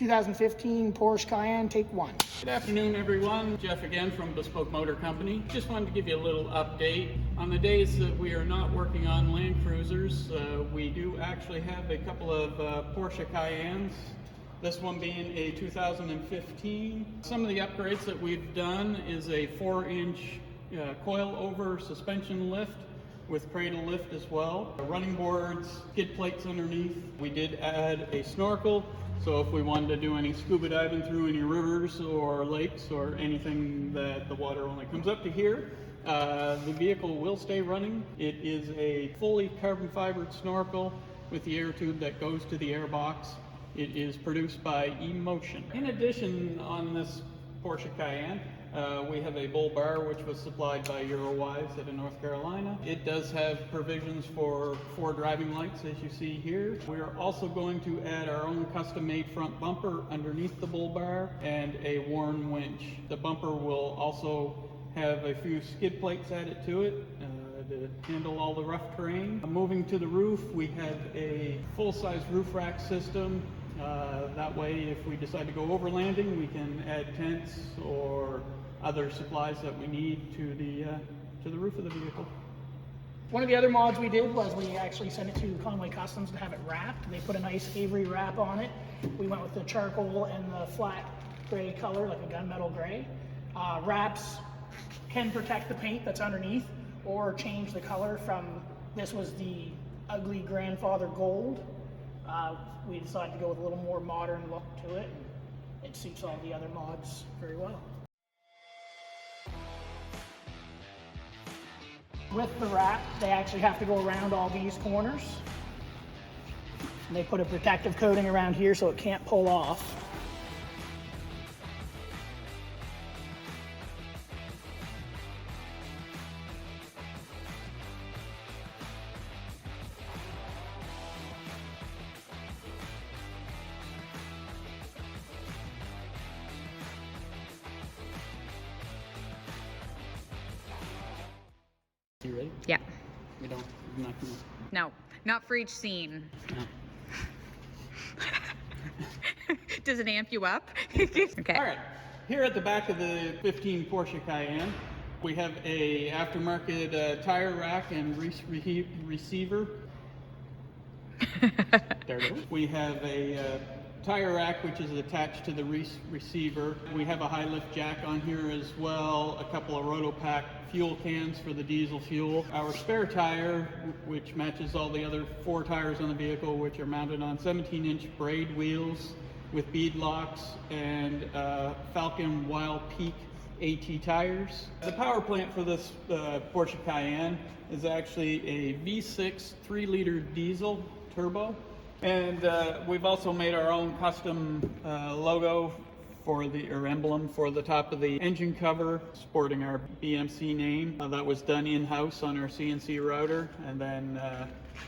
2015 Porsche Cayenne, take one. Good afternoon, everyone. Jeff again from Bespoke Motor Company. Just wanted to give you a little update. On the days that we are not working on Landcruisers, we do actually have a couple of Porsche Cayennes. This one being a 2015. Some of the upgrades that we've done is a 4-inch coil-over suspension lift with cradle lift as well. Running boards, skid plates underneath. We did add a snorkel, so if we wanted to do any scuba diving through any rivers or lakes or anything that the water only comes up to here, the vehicle will stay running. It is a fully carbon fibered snorkel with the air tube that goes to the air box. It is produced by eMotion. In addition, on this Porsche Cayenne, we have a bull bar which was supplied by Eurowise out of North Carolina. It does have provisions for 4 driving lights, as you see here. We are also going to add our own custom-made front bumper underneath the bull bar and a Warn winch. The bumper will also have a few skid plates added to it to handle all the rough terrain. Moving to the roof, we have a full-size roof rack system. That way, if we decide to go overlanding, we can add tents or other supplies that we need to the roof of the vehicle. One of the other mods we did was we actually sent it to Conway Customs to have it wrapped. They put a nice Avery wrap on it. We went with the charcoal and the flat gray color, like a gunmetal gray. Wraps can protect the paint that's underneath or change the color from, this was the ugly grandfather gold. We decided to go with a little more modern look to it, and it suits all the other mods very well. With the wrap, they actually have to go around all these corners. And they put a protective coating around here so it can't pull off. You ready? Yeah. We don't. We're not gonna... No, not for each scene. No. Does it amp you up? Okay. All right. Here at the back of the 15 Porsche Cayenne, we have a aftermarket tire rack and receiver. There it is. We have a tire rack which is attached to the receiver. We have a high lift jack on here as well, a couple of Rotopack fuel cans for the diesel fuel. Our spare tire, which matches all the other 4 tires on the vehicle, which are mounted on 17-inch braid wheels with bead locks and Falcon Wild Peak AT tires. The power plant for this Porsche Cayenne is actually a V6 3-liter diesel turbo. And we've also made our own custom logo for or emblem for the top of the engine cover, sporting our BMC name. That was done in-house on our CNC router and then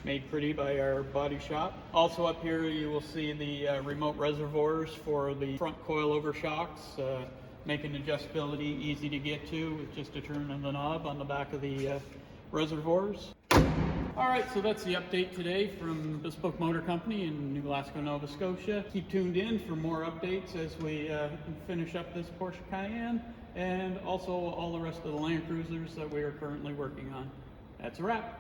made pretty by our body shop. Also up here you will see the remote reservoirs for the front coil-over shocks, making adjustability easy to get to with just a turn of the knob on the back of the reservoirs. Alright, so that's the update today from Bespoke Motor Company in New Glasgow, Nova Scotia. Keep tuned in for more updates as we finish up this Porsche Cayenne and also all the rest of the Landcruisers that we are currently working on. That's a wrap.